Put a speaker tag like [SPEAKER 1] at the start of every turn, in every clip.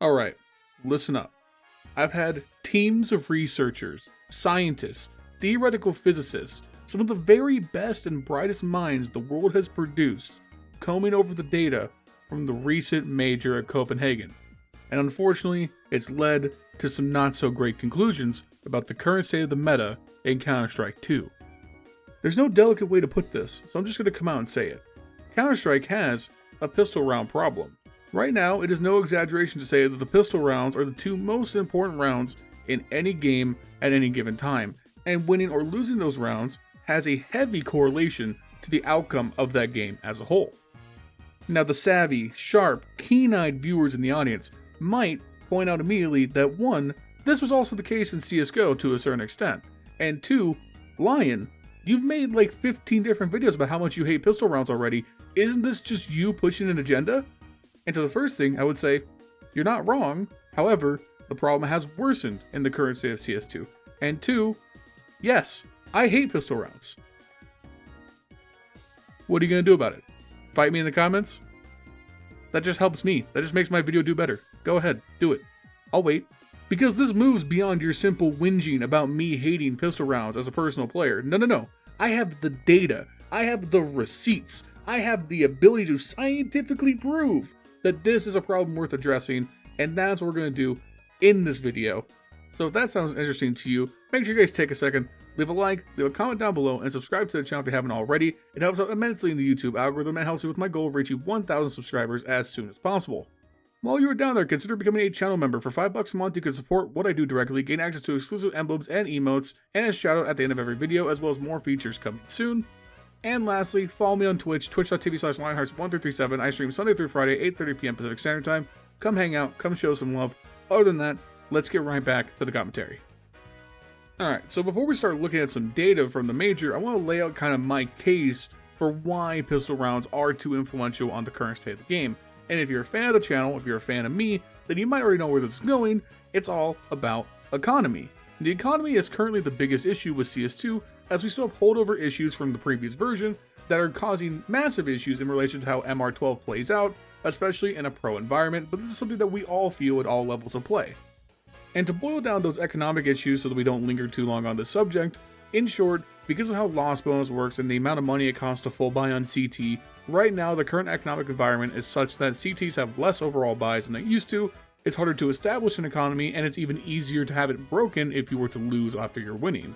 [SPEAKER 1] Alright, listen up. I've had teams of researchers, scientists, theoretical physicists, some of the very best and brightest minds the world has produced, combing over the data from the recent major at Copenhagen. And unfortunately, it's led to some not so great conclusions about the current state of the meta in Counter-Strike 2. There's no delicate way to put this, so I'm just going to come out and say it. Counter-Strike has a pistol round problem. Right now, it is no exaggeration to say that the pistol rounds are the two most important rounds in any game at any given time, and winning or losing those rounds has a heavy correlation to the outcome of that game as a whole. Now, the savvy, sharp, keen-eyed viewers in the audience might point out immediately that 1, this was also the case in CSGO to a certain extent, and 2, Lion, you've made like 15 different videos about how much you hate pistol rounds already. Isn't this just you pushing an agenda? And to the first thing, I would say, you're not wrong. However, the problem has worsened in the current state of CS2. And 2, yes, I hate pistol rounds. What are you going to do about it? Fight me in the comments? That just helps me. That just makes my video do better. Go ahead, do it. I'll wait. Because this moves beyond your simple whinging about me hating pistol rounds as a personal player. No. I have the data. I have the receipts. I have the ability to scientifically prove that this is a problem worth addressing, and that's what we're going to do in this video. So if that sounds interesting to you, make sure you guys take a second, leave a like, leave a comment down below, and subscribe to the channel if you haven't already. It helps out immensely in the YouTube algorithm and helps me with my goal of reaching 1,000 subscribers as soon as possible. While you are down there, consider becoming a channel member. For $5 a month, you can support what I do directly, gain access to exclusive emblems and emotes, and a shoutout at the end of every video, as well as more features coming soon. And lastly, follow me on Twitch, twitch.tv/LionHeartZ1337. I stream Sunday through Friday, 8:30 p.m. Pacific Standard Time. Come hang out, come show some love. Other than that, let's get right back to the commentary. Alright, so before we start looking at some data from the major, I want to lay out kind of my case for why pistol rounds are too influential on the current state of the game. And if you're a fan of the channel, if you're a fan of me, then you might already know where this is going. It's all about economy. The economy is currently the biggest issue with CS2, as we still have holdover issues from the previous version that are causing massive issues in relation to how MR12 plays out, especially in a pro environment, but this is something that we all feel at all levels of play. And to boil down those economic issues so that we don't linger too long on this subject, in short, because of how loss bonus works and the amount of money it costs to full buy on CT, right now the current economic environment is such that CTs have less overall buys than they used to, it's harder to establish an economy, and it's even easier to have it broken if you were to lose after you're winning.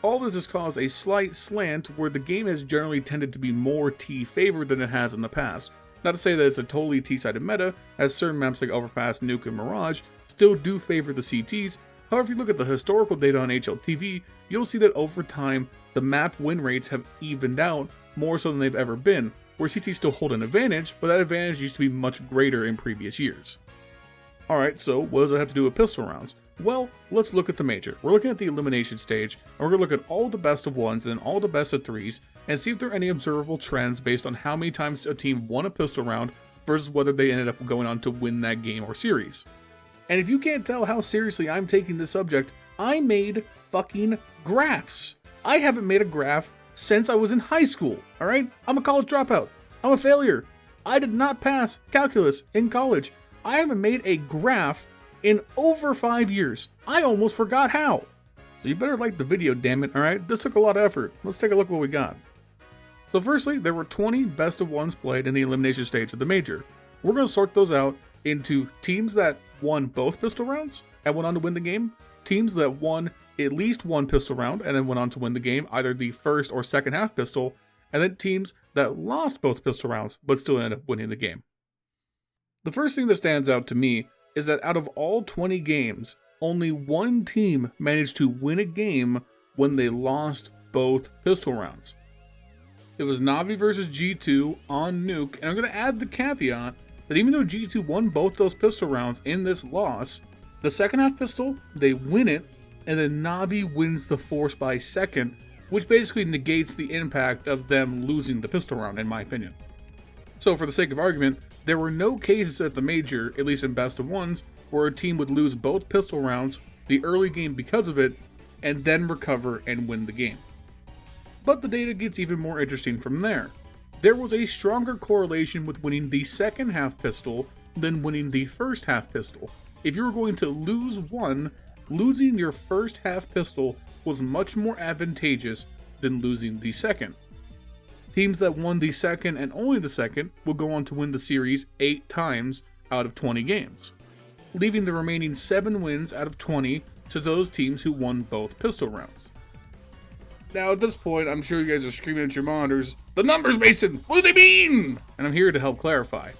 [SPEAKER 1] All this has caused a slight slant where the game has generally tended to be more T favored than it has in the past. Not to say that it's a totally T-sided meta, as certain maps like Overpass, Nuke, and Mirage still do favor the CTs. However, if you look at the historical data on HLTV, you'll see that over time, the map win rates have evened out more so than they've ever been, where CTs still hold an advantage, but that advantage used to be much greater in previous years. Alright, so what does it have to do with pistol rounds? Well, let's look at the major. We're looking at the elimination stage, and we're going to look at all the best of ones and then all the best of threes, and see if there are any observable trends based on how many times a team won a pistol round versus whether they ended up going on to win that game or series. And if you can't tell how seriously I'm taking this subject, I made fucking graphs. I haven't made a graph since I was in high school, alright? I'm a college dropout. I'm a failure. I did not pass calculus in college. I haven't made a graph in over 5 years. I almost forgot how. So you better like the video, damn it, alright? This took a lot of effort. Let's take a look at what we got. So firstly, there were 20 best of ones played in the elimination stage of the major. We're going to sort those out into teams that won both pistol rounds and went on to win the game, teams that won at least one pistol round and then went on to win the game, either the first or second half pistol, and then teams that lost both pistol rounds but still ended up winning the game. The first thing that stands out to me is that out of all 20 games, only one team managed to win a game when they lost both pistol rounds. It was Na'Vi versus G2 on Nuke, and I'm going to add the caveat that even though G2 won both those pistol rounds in this loss, the second half pistol, they win it, and then Na'Vi wins the force by second, which basically negates the impact of them losing the pistol round, in my opinion. So for the sake of argument, there were no cases at the major, at least in best of ones, where a team would lose both pistol rounds, the early game because of it, and then recover and win the game. But the data gets even more interesting from there. There was a stronger correlation with winning the second half pistol than winning the first half pistol. If you were going to lose one, losing your first half pistol was much more advantageous than losing the second. Teams that won the second and only the second will go on to win the series 8 times out of 20 games, leaving the remaining 7 wins out of 20 to those teams who won both pistol rounds. Now at this point, I'm sure you guys are screaming at your monitors, "The numbers, Mason! What do they mean?" And I'm here to help clarify.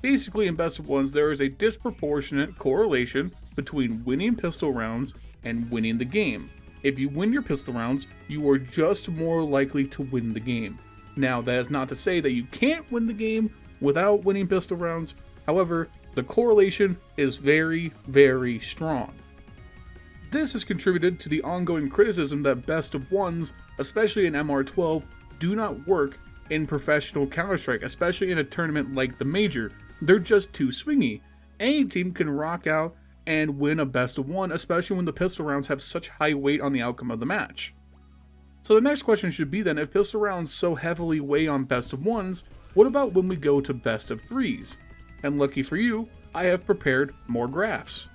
[SPEAKER 1] Basically, in Best of Ones, there is a disproportionate correlation between winning pistol rounds and winning the game. If you win your pistol rounds, you are just more likely to win the game. Now, that is not to say that you can't win the game without winning pistol rounds. However, the correlation is very, very strong. This has contributed to the ongoing criticism that Best of Ones, especially in MR12, do not work in professional Counter-Strike, especially in a tournament like the Major. They're just too swingy. Any team can rock out and win a Best of One, especially when the pistol rounds have such high weight on the outcome of the match. So the next question should be then, if pistol rounds so heavily weigh on Best of Ones, what about when we go to Best of Threes? And lucky for you, I have prepared more graphs.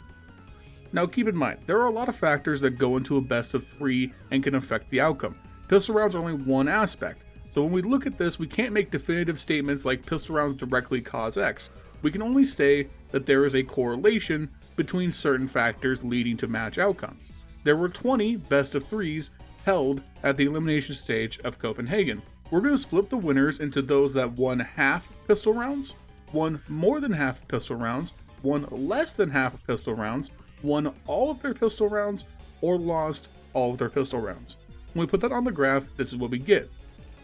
[SPEAKER 1] Now keep in mind, there are a lot of factors that go into a Best of 3 and can affect the outcome. Pistol rounds are only one aspect, so when we look at this, we can't make definitive statements like pistol rounds directly cause X. We can only say that there is a correlation between certain factors leading to match outcomes. There were 20 Best of 3s held at the elimination stage of Copenhagen. We're going to split the winners into those that won half pistol rounds, won more than half pistol rounds, won less than half pistol rounds, won all of their pistol rounds, or lost all of their pistol rounds. When we put that on the graph, this is what we get.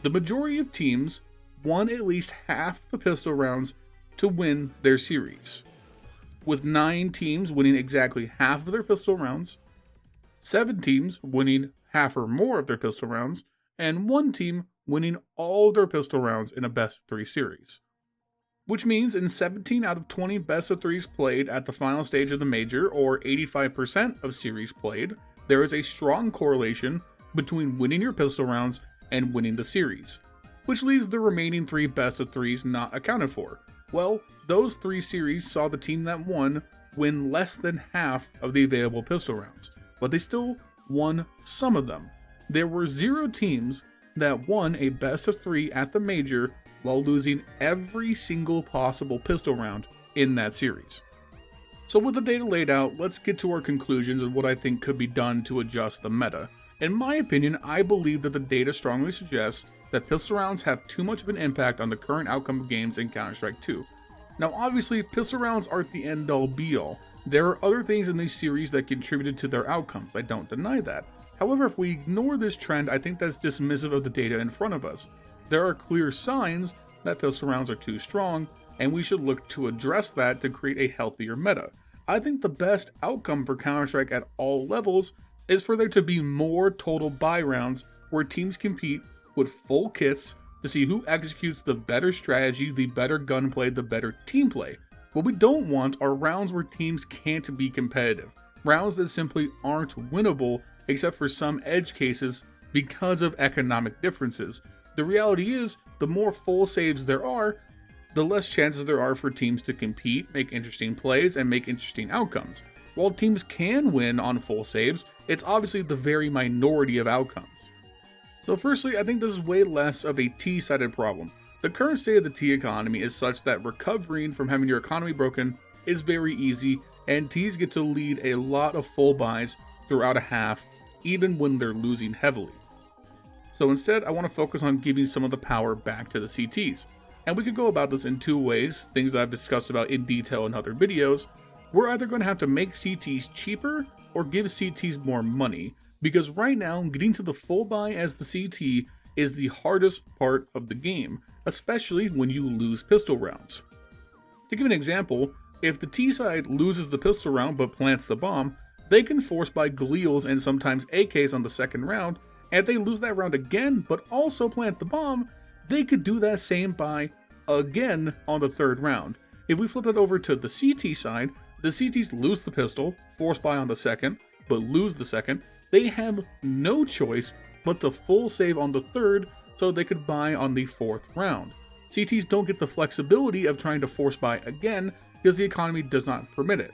[SPEAKER 1] The majority of teams won at least half the pistol rounds to win their series, with 9 teams winning exactly half of their pistol rounds, 7 teams winning half or more of their pistol rounds, and 1 team winning all of their pistol rounds in a best of 3 series. Which means in 17 out of 20 best of 3s played at the final stage of the Major, or 85% of series played, there is a strong correlation between winning your pistol rounds and winning the series, which leaves the remaining 3 best of 3s not accounted for. Well, those 3 series saw the team that won win less than half of the available pistol rounds, but they still won some of them. There were 0 teams that won a best of 3 at the Major while losing every single possible pistol round in that series. So with the data laid out, let's get to our conclusions and what I think could be done to adjust the meta. In my opinion, I believe that the data strongly suggests that pistol rounds have too much of an impact on the current outcome of games in Counter-Strike 2. Now obviously, pistol rounds aren't the end-all be-all. There are other things in these series that contributed to their outcomes, I don't deny that. However, if we ignore this trend, I think that's dismissive of the data in front of us. There are clear signs that pistol rounds are too strong, and we should look to address that to create a healthier meta. I think the best outcome for Counter-Strike at all levels is for there to be more total buy rounds where teams compete with full kits to see who executes the better strategy, the better gunplay, the better team play. What we don't want are rounds where teams can't be competitive, rounds that simply aren't winnable except for some edge cases because of economic differences. The reality is, the more full saves there are, the less chances there are for teams to compete, make interesting plays, and make interesting outcomes. While teams can win on full saves, it's obviously the very minority of outcomes. So firstly, I think this is way less of a T-sided problem. The current state of the T economy is such that recovering from having your economy broken is very easy, and Ts get to lead a lot of full buys throughout a half, even when they're losing heavily. So instead, I want to focus on giving some of the power back to the CTs. And we could go about this in 2 ways, things that I've discussed about in detail in other videos. We're either going to have to make CTs cheaper or give CTs more money, because right now, getting to the full buy as the CT is the hardest part of the game, especially when you lose pistol rounds. To give an example, if the T side loses the pistol round but plants the bomb, they can force buy Gleals and sometimes AKs on the second round, and if they lose that round again but also plant the bomb, they could do that same buy again on the third round. If we flip it over to the CT side, the CTs lose the pistol, force buy on the second, but lose the second. They have no choice but to full save on the third so they could buy on the fourth round. CTs don't get the flexibility of trying to force buy again because the economy does not permit it.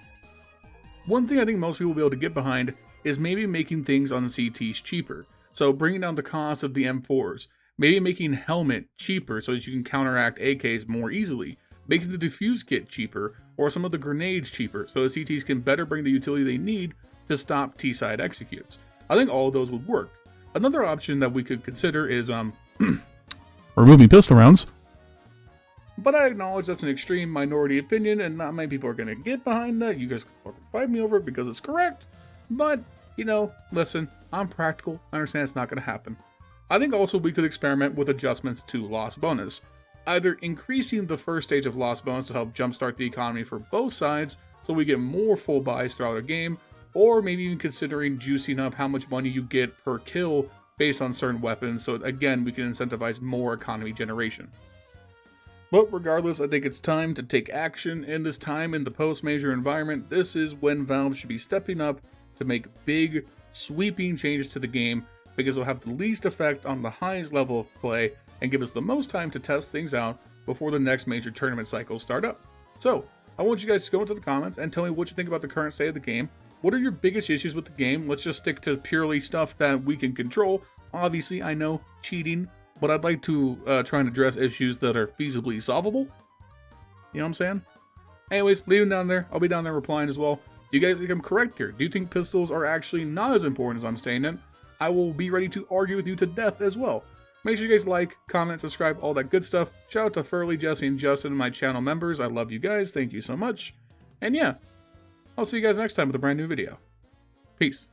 [SPEAKER 1] One thing I think most people will be able to get behind is maybe making things on CTs cheaper. So bringing down the cost of the M4s, maybe making helmet cheaper so that you can counteract AKs more easily, making the defuse kit cheaper, or some of the grenades cheaper so the CTs can better bring the utility they need to stop T-side executes. I think all of those would work. Another option that we could consider is removing pistol rounds. But I acknowledge that's an extreme minority opinion and not many people are going to get behind that. You guys can fucking fight me over it because it's correct. But, you know, listen, I'm practical. I understand it's not going to happen. I think also we could experiment with adjustments to loss bonus. Either increasing the first stage of loss bonus to help jumpstart the economy for both sides so we get more full buys throughout a game, or maybe even considering juicing up how much money you get per kill based on certain weapons so again we can incentivize more economy generation. But regardless, I think it's time to take action. In this time in the post-major environment, this is when Valve should be stepping up to make big, sweeping changes to the game because it'll have the least effect on the highest level of play and give us the most time to test things out before the next major tournament cycles start up. So, I want you guys to go into the comments and tell me what you think about the current state of the game. What are your biggest issues with the game? Let's just stick to purely stuff that we can control. Obviously, I know cheating, but I'd like to try and address issues that are feasibly solvable. You know what I'm saying? Anyways, leave them down there. I'll be down there replying as well. Do you guys think I'm correct here? Do you think pistols are actually not as important as I'm saying it? I will be ready to argue with you to death as well. Make sure you guys like, comment, subscribe, all that good stuff. Shout out to Furley, Jesse, and Justin, my channel members. I love you guys. Thank you so much. And yeah, I'll see you guys next time with a brand new video. Peace.